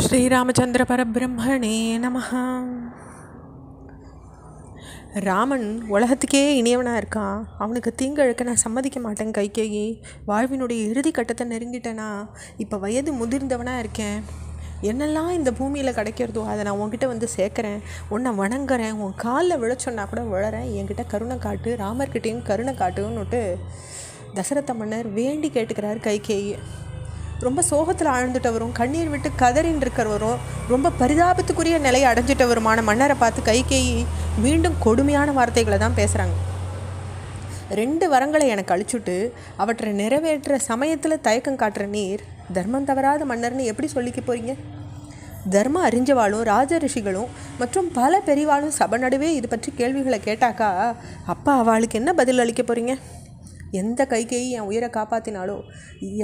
ஸ்ரீராமச்சந்திர பரபிரம்மணே நமஹ. ராமன் உலகத்துக்கே இனியவனாக இருக்கான். அவனுக்கு தீங்கிழக்க நான் சம்மதிக்க மாட்டேன் கைகேயி. வாழ்வினுடைய இறுதி கட்டத்தை நெருங்கிட்டேனா, இப்போ வயது முதிர்ந்தவனாக இருக்கேன். என்னெல்லாம் இந்த பூமியில் கிடைக்கிறதோ அதை நான் உன்கிட்ட வந்து சேர்க்குறேன், உன்னை வணங்குறேன், உன் காலில் விழச்சொன்னா கூட விழறேன். என்கிட்ட கருணை காட்டு, ராமர்கிட்டையும் கருணை காட்டுன்னுட்டு தசரத மன்னர் வேண்டி கேட்டுக்கிறார் கைகேயி. ரொம்ப சோகத்தில் ஆழ்ந்துட்டவரும் கண்ணீர் விட்டு கதறின்னு இருக்கிறவரும் ரொம்ப பரிதாபத்துக்குரிய நிலையை அடைஞ்சிட்டவருமான மன்னரை பார்த்து கைகேயி மீண்டும் கொடுமையான வார்த்தைகளை தான் பேசுகிறாங்க. 2 வரங்களை எனக்கு அழிச்சுட்டு அவற்றை நிறைவேற்ற சமயத்தில் தயக்கம் காட்டுற நீர் தர்மம் தவறாத மன்னர்னு எப்படி சொல்லிக்க போகிறீங்க? தர்மம் அறிஞ்சவாளும் ராஜ ரிஷிகளும் மற்றும் பல பெரியவாளும் சபை நடுவே இது பற்றி கேள்விகளை கேட்டாக்கா அப்பா அவளுக்கு என்ன பதில் அளிக்க போகிறீங்க? எந்த கைகேயி என் உயிரை காப்பாற்றினாலோ,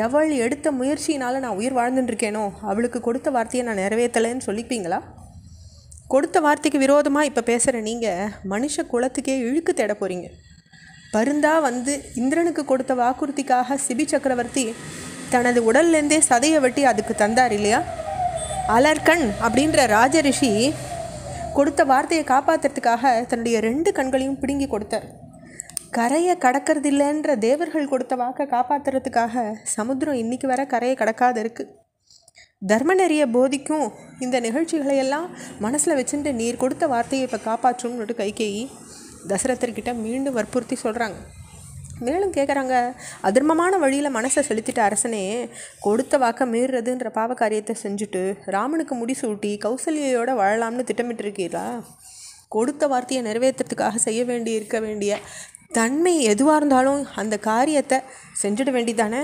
எவள் எடுத்த முயற்சியினால் நான் உயிர் வாழ்ந்துட்டுருக்கேனோ அவளுக்கு கொடுத்த வார்த்தையை நான் நிறைவேற்றலைன்னு சொல்லிப்பீங்களா? கொடுத்த வார்த்தைக்கு விரோதமாக இப்போ பேசுகிற நீங்கள் மனுஷ குலத்துக்கே இழுக்கு தேட போகிறீங்க. பருந்தா வந்து இந்திரனுக்கு கொடுத்த வாக்குறுதிக்காக சிபி சக்கரவர்த்தி தனது உடல்லேருந்தே சதையை வெட்டி அதுக்கு தந்தார் இல்லையா? அலர்கண் அப்படின்ற ராஜரிஷி கொடுத்த வார்த்தையை காப்பாற்றுறதுக்காக தன்னுடைய 2 கண்களையும் பிடுங்கி கொடுத்தார். கரையை கடக்கிறதில்லைன்ற தேவர்கள் கொடுத்த வாக்கை காப்பாற்றுறதுக்காக சமுத்திரம் இன்றைக்கி வர கரையை கடக்காது இருக்குது. தர்ம நெறிய போதிக்கும் இந்த நிகழ்ச்சிகளையெல்லாம் மனசில் வச்சுட்டு நீர் கொடுத்த வார்த்தையை இப்போ காப்பாற்றணும்னுட்டு கைகேயி தசரதர்கிட்ட மீண்டும் வற்புறுத்தி சொல்கிறாங்க. மேலும் கேட்குறாங்க, அதர்மமான வழியில் மனசை செலுத்திட்ட அரசனே கொடுத்த வாக்கை மீறுறதுன்ற பாவ காரியத்தை செஞ்சுட்டு ராமனுக்கு முடிசூட்டி கௌசல்யோட வாழலாம்னு திட்டமிட்டிருக்கீங்களா? கொடுத்த வார்த்தையை நிறைவேற்றுறதுக்காக செய்ய இருக்க வேண்டிய தன்மை எதுவாக இருந்தாலும் அந்த காரியத்தை செஞ்சிட வேண்டியதானே?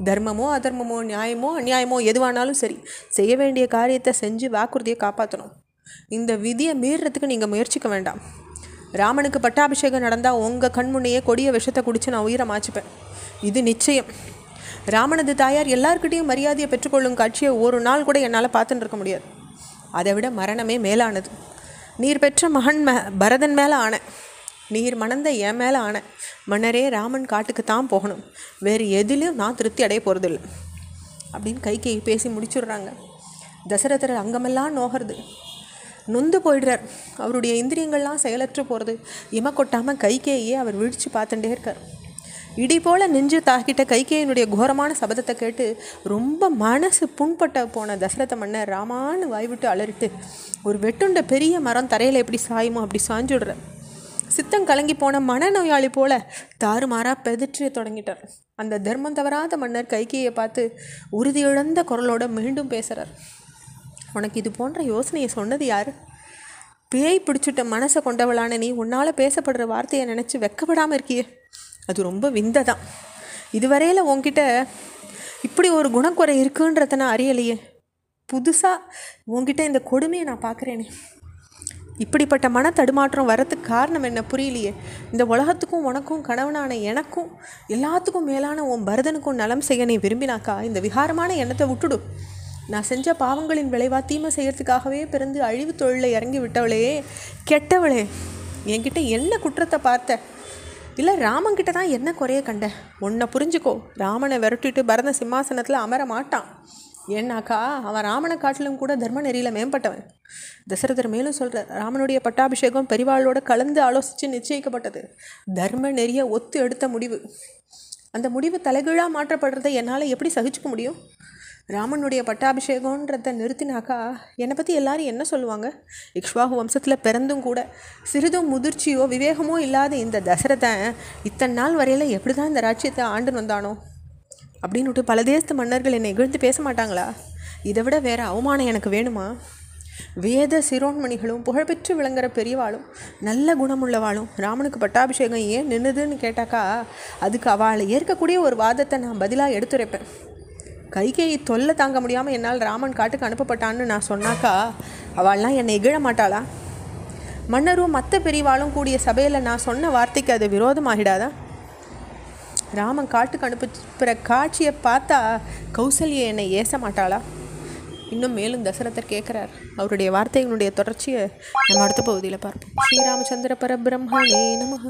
தர்மமோ அதர்மமோ நியாயமோ அநியாயமோ எதுவானாலும் சரி, செய்ய வேண்டிய காரியத்தை செஞ்சு வாக்குறுதியை காப்பாற்றணும். இந்த விதியை மீறுறதுக்கு நீங்கள் முயற்சிக்க வேண்டாம். ராமனுக்கு பட்டாபிஷேகம் நடந்தால் உங்கள் கண்முன்னையே கொடிய விஷத்தை குடித்து நான் உயிரை மாச்சிப்பேன், இது நிச்சயம். ராமனது தாயார் எல்லார்கிட்டையும் மரியாதையை பெற்றுக்கொள்ளும் காட்சியை ஒரு நாள் கூட என்னால் பார்த்துட்டு இருக்க முடியாது. அதை விட மரணமே மேலானது. நீர் பெற்ற மகன் பரதன் மேலே ஆன, நீர் மணந்த என் மேலே ஆன மன்னரே, ராமன் காட்டுக்கு தான் போகணும், வேறு எதிலும் நான் திருப்தி அடைய போகிறதில்லை அப்படின்னு கைகேயி பேசி முடிச்சுடுறாங்க. தசரதர் அங்கமெல்லாம் நோகிறது, நொந்து போயிடுறார். அவருடைய இந்திரியங்கள்லாம் செயலற்று போகிறது. இம கொட்டாமல் கைகேயே அவர் விழித்து பார்த்துட்டே இருக்கார். இடி போல் நெஞ்சு தாக்கிட்ட கைகேயினுடைய கோரமான சபதத்தை கேட்டு ரொம்ப மனசு புண்பட்ட போன தசரத மன்னர் ராமான்னு வாய்விட்டு அலறிட்டு ஒரு வெட்டுண்ட பெரிய மரம் தரையில் எப்படி சாயுமோ அப்படி சாஞ்சுடுறார். சித்தம் கலங்கி போன மனநோயாளி போல தாறுமாறாக பெதிற்ற தொடங்கிட்டார். அந்த தர்மம் தவறாத மன்னர் கைகேயை பார்த்து உறுதியிழந்த குரலோட மீண்டும் பேசுகிறார். உனக்கு இது போன்ற யோசனையை சொன்னது யார்? பேய் பிடிச்சிட்ட மனசை கொண்டவளான நீ உன்னால் பேசப்படுற வார்த்தையை நினச்சி வெக்கப்படாமல் இருக்கியே, அது ரொம்ப விந்தை தான். இதுவரையில் உன்கிட்ட இப்படி ஒரு குணக்குறை இருக்குன்றத நான் அறியலையே. புதுசாக உன்கிட்ட இந்த கொடுமையை நான் பார்க்குறேனே. இப்படிப்பட்ட மன தடுமாற்றம் வரத்துக்கு காரணம் என்ன புரியலையே. இந்த உலகத்துக்கும் உனக்கும் கணவனான எனக்கும் எல்லாத்துக்கும் மேலான உன் பரதனுக்கும் நலம் செய்ய நீ விரும்பினாக்கா இந்த விகாரமான எண்ணத்தை விட்டுடு. நான் செஞ்ச பாவங்களின் விளைவா தீமை செய்யறதுக்காகவே பிறந்து அழிவு தொழிலை இறங்கி விட்டவளே, கெட்டவளே, என்கிட்ட என்ன குற்றத்தை பார்த்த? இல்லை ராமன்கிட்ட தான் என்ன குறைய கண்ட? உன்னை புரிஞ்சுக்கோ, ராமனை விரட்டிட்டு பரத சிம்மாசனத்தில் அமர மாட்டான். ஏன்னாக்கா அவன் ராமனை காட்டிலும் கூட தர்ம நெறியில் மேம்பட்டவன். தசரதர் மேலும் சொல்கிறார், ராமனுடைய பட்டாபிஷேகம் பெரிவாளோட கலந்து ஆலோசித்து நிச்சயிக்கப்பட்டது. தர்ம நெறியை ஒத்து எடுத்த முடிவு. அந்த முடிவு தலைகீழாக மாற்றப்படுறதை என்னால் எப்படி சகிச்சுக்க முடியும்? ராமனுடைய பட்டாபிஷேகன்றதை நிறுத்தினாக்கா என்னை பற்றி எல்லாரும் என்ன சொல்லுவாங்க? இக்ஷ்வாகு வம்சத்தில் பிறந்தும் கூட சிறிதும் முதிர்ச்சியோ விவேகமோ இல்லாத இந்த தசரதன் இத்தனை நாள் வரையில் எப்படி தான் இந்த ராஜ்யத்தை ஆண்டு வந்தானோ அப்படின்னுட்டு பல தேசத்து மன்னர்கள் என்னை இகழ்ந்து பேச மாட்டாங்களா? இதை விட வேறு அவமானம் எனக்கு வேணுமா? வேத சிரோன்மணிகளும் புகழ்பெற்று விளங்குற பெரியவாளும் நல்ல குணமுள்ளவாளும் ராமனுக்கு பட்டாபிஷேகம் ஏன் நின்றுதுன்னு கேட்டாக்கா அதுக்கு அவளை ஏற்கக்கூடிய ஒரு வாதத்தை நான் பதிலாக எடுத்துரைப்பேன். கைகேயி தொல்லை தாங்க முடியாமல் என்னால் ராமன் காட்டுக்கு அனுப்பப்பட்டான்னு நான் சொன்னாக்கா அவள்லாம் என்னை இகழ மாட்டாளா? மன்னரும் மற்ற பெரியவாளும் கூடிய சபையில் நான் சொன்ன வார்த்தைக்கு அது விரோதமாகிடாதா? ராமன் காட்டுக்கு அனுப்புகிற காட்சியை பார்த்தா கௌசல்யா என்னை ஏச மாட்டாளா? இன்னும் மேலும் தசரதர் கேட்குறார். அவருடைய வார்த்தைகளுடைய தொடர்ச்சியை நம்ம அடுத்த பகுதியில் பார்ப்போம். ஸ்ரீராமச்சந்திர பரபிரம்மணே நமஹ.